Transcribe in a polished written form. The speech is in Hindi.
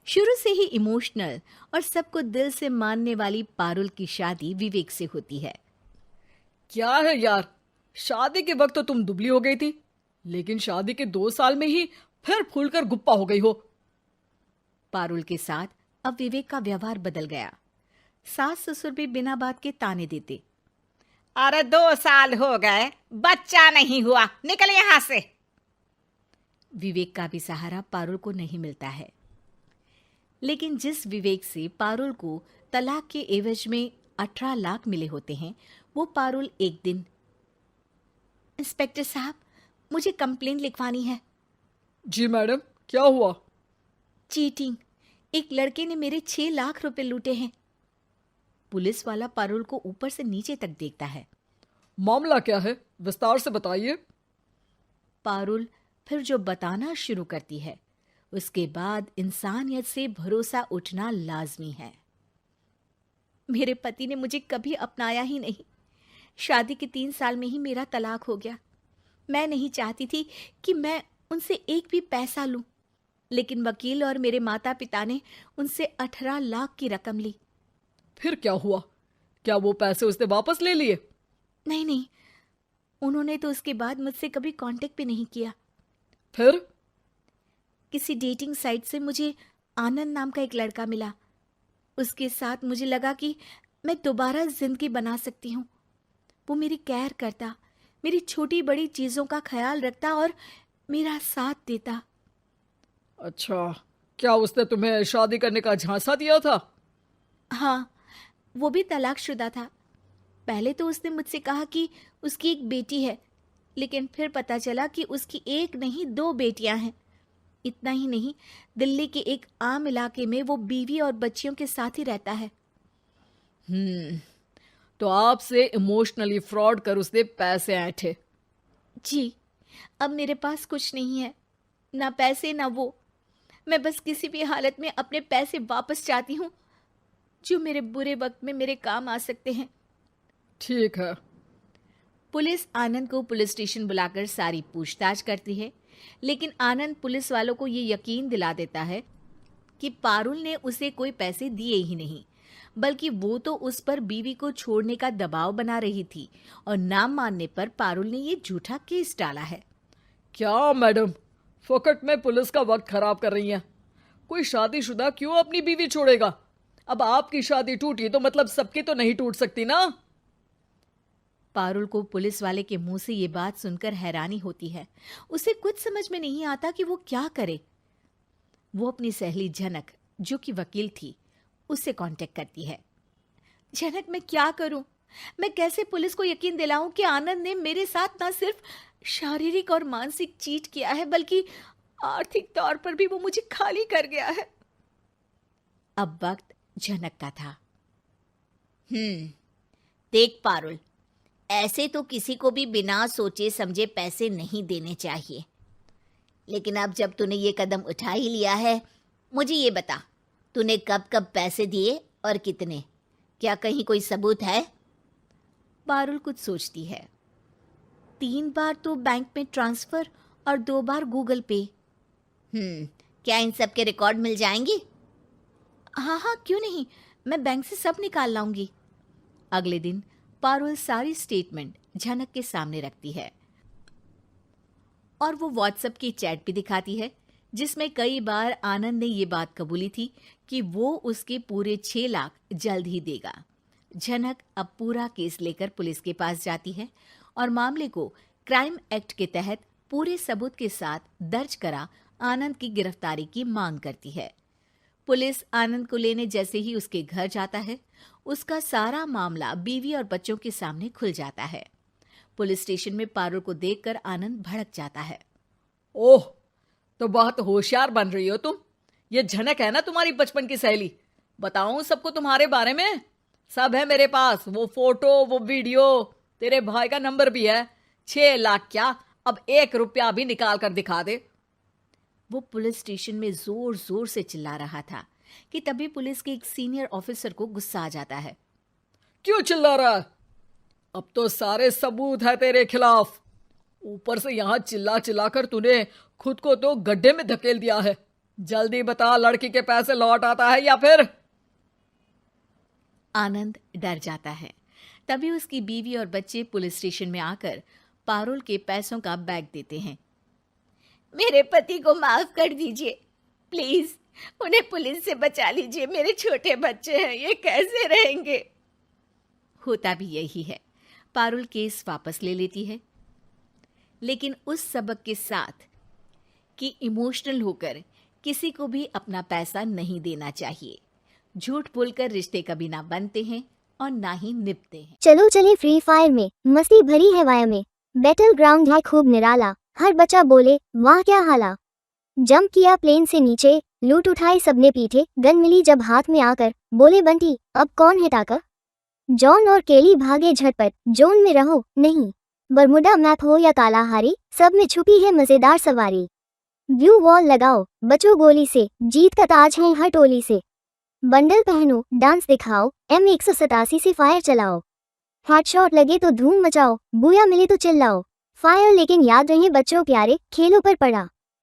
शुरू से ही इमोशनल और सबको दिल से मानने वाली पारुल की शादी विवेक से होती है। क्या है यार, शादी के वक्त तो तुम दुबली हो गई थी, लेकिन शादी के 2 साल में ही फिर फूलकर गुप्पा हो गई हो। पारुल के साथ अब विवेक का व्यवहार बदल गया। सास ससुर भी बिना बात के ताने देते। अरे 2 साल हो गए, बच्चा नहीं हुआ, निकल यहां से। विवेक का भी सहारा पारुल को नहीं मिलता है। लेकिन जिस विवेक से पारुल को तलाक के एवज में 18 लाख मिले होते हैं, वो पारुल एक दिन, इंस्पेक्टर साहब, मुझे कंप्लेंट लिखवानी है। जी मैडम, क्या हुआ? चीटिंग, एक लड़के ने मेरे 6 लाख रुपए लूटे हैं। पुलिस वाला पारुल को ऊपर से नीचे तक देखता है। मामला क्या है, विस्तार से बताइए। पारुल फिर जो बताना शुरू करती है, उसके बाद इंसानियत से भरोसा उठना लाजमी है। मेरे पति ने मुझे कभी अपनाया ही नहीं। शादी के 3 साल में ही मेरा तलाक हो गया। मैं नहीं चाहती थी कि मैं उनसे एक भी पैसा लूं, लेकिन वकील और मेरे माता पिता ने उनसे 18 लाख की रकम ली। फिर क्या हुआ? क्या वो पैसे उसने वापस ले लिए? नहीं नहीं, उन्होंने तो उसके बाद मुझसे कभी कांटेक्ट भी नहीं किया। फिर? किसी डेटिंग साइट से मुझे आनंद नाम का एक लड़का मिला। उसके साथ मुझे लगा कि मैं दोबारा जिंदगी बना सकती हूँ। वो मेरी केयर करता, मेरी छोटी बड़ी चीजों का ख्याल रखता और मेरा साथ देता। अच्छा, क्या उसने तुम्हें शादी करने का झांसा दिया था? हाँ, वो भी तलाकशुदा था। पहले तो उसने मुझसे कहा कि उसकी एक बेटी है, लेकिन फिर पता चला कि उसकी एक नहीं 2 बेटियां हैं। इतना ही नहीं, दिल्ली के एक आम इलाके में वो बीवी और बच्चियों के साथ ही रहता है। तो आपसे इमोशनली फ्रॉड कर उसने पैसे ऐंठे। जी, अब मेरे पास कुछ नहीं है, ना पैसे ना वो। मैं बस किसी भी हालत में अपने पैसे वापस चाहती हूँ, जो मेरे बुरे वक्त में मेरे काम आ सकते हैं। ठीक है। पुलिस आनंद को पुलिस स्टेशन बुलाकर सारी पूछताछ करती है, लेकिन आनंद पुलिस वालों को ये यकीन दिला देता है कि पारुल ने उसे कोई पैसे दिए ही नहीं, बल्कि वो तो उस पर बीवी को छोड़ने का दबाव बना रही थी और ना मानने पर पारुल ने ये झूठा केस डाला है। क्या मैडम, फोकट में पुलिस का वक्त खराब कर रही हैं? कोई शादीशुदा क्यों अपनी बीवी छोड़ेगा? अब आपकी शादी टूटी तो मतलब सबकी तो नहीं टूट सकती ना। पारुल को पुलिस वाले के मुंह से ये बात सुनकर हैरानी होती है। उसे कुछ समझ में नहीं आता कि वो क्या करे। वो अपनी सहेली झनक, जो कि वकील थी, उससे कांटेक्ट करती है। झनक, मैं क्या करूं? मैं कैसे पुलिस को यकीन दिलाऊं कि आनंद ने मेरे साथ न सिर्फ शारीरिक और मानसिक चीट किया है, बल्कि आर्थिक तौर पर भी वो मुझे खाली कर गया है। अब वक्त झनक का था। देख पारुल, ऐसे तो किसी को भी बिना सोचे समझे पैसे नहीं देने चाहिए, लेकिन अब जब तूने ये कदम उठा ही लिया है, मुझे ये बता, तूने कब कब पैसे दिए और कितने? क्या कहीं कोई सबूत है? पारुल कुछ सोचती है। 3 बार तो बैंक में ट्रांसफर और 2 बार गूगल पे। क्या इन सब के रिकॉर्ड मिल जाएंगे? हाँ हाँ, क्यों नहीं, मैं बैंक से सब निकाल लाऊंगी। अगले दिन पारुल सारी स्टेटमेंट झनक के सामने रखती है और वो व्हाट्सएप की चैट भी दिखाती है, जिसमें कई बार आनंद ने ये बात कबूली थी कि वो उसके पूरे 6 लाख जल्द ही देगा। झनक अब पूरा केस लेकर पुलिस के पास जाती है और मामले को क्राइम एक्ट के तहत पूरे सबूत के साथ दर्ज करा आनंद की गिरफ्तारी की मांग करती है। पुलिस आनंद को लेने जैसे ही उसके घर जाता है, उसका सारा मामला बीवी और बच्चों के सामने खुल जाता है। पुलिस स्टेशन में पारुल को देखकर आनंद भड़क जाता है। ओह, तो बहुत होशियार बन रही हो तुम। ये झनक है ना तुम्हारी बचपन की सहेली? बताऊं सबको तुम्हारे बारे में? सब है मेरे पास, वो फोटो, वो वीडियो, तेरे भाई का नंबर भी है। 6 लाख क्या, अब 1 रुपया भी निकाल कर दिखा दे। वो पुलिस स्टेशन में जोर जोर से चिल्ला रहा था कि तभी पुलिस के एक सीनियर ऑफिसर को गुस्सा आ जाता है। क्यों चिल्ला रहा है? अब तो सारे सबूत है तेरे खिलाफ। ऊपर से यहां चिल्ला चिल्ला कर तूने खुद को तो गड्ढे में धकेल दिया है। जल्दी बता, लड़की के पैसे लौट आता है या फिर? आनंद डर जाता है। तभी उसकी बीवी और बच्चे पुलिस स्टेशन में आकर पारुल के पैसों का बैग देते हैं। मेरे पति को माफ कर दीजिए, प्लीज उन्हें पुलिस से बचा लीजिए। मेरे छोटे बच्चे हैं, ये कैसे रहेंगे? होता भी यही है। पारुल केस वापस ले लेती है, लेकिन उस सबक के साथ कि इमोशनल होकर किसी को भी अपना पैसा नहीं देना चाहिए। झूठ बोलकर रिश्ते कभी ना बनते हैं और ना ही निभते हैं। चलो चले फ्री फायर में, मस्ती भरी है वाया में। बैटल ग्राउंड है खूब निराला, हर बच्चा बोले वाह क्या हाला। जंप किया प्लेन से नीचे, लूट उठाई सबने पीछे। गन मिली जब हाथ में आकर, बोले बंटी अब कौन है टाका। जॉन और केली भागे झटपट, जोन में रहो नहीं। बरमुडा मैप हो या कालाहारी, सब में छुपी है मजेदार सवारी। ब्लू वॉल लगाओ, बचो गोली से, जीत का ताज है हर टोली से। बंडल पहनो, डांस दिखाओ, M187 से फायर चलाओ। हेडशॉट लगे तो धूम मचाओ, बूया मिले तो चिल्लाओ। फायर लेकिन याद रहे बच्चों प्यारे, खेलों पर पड़ा।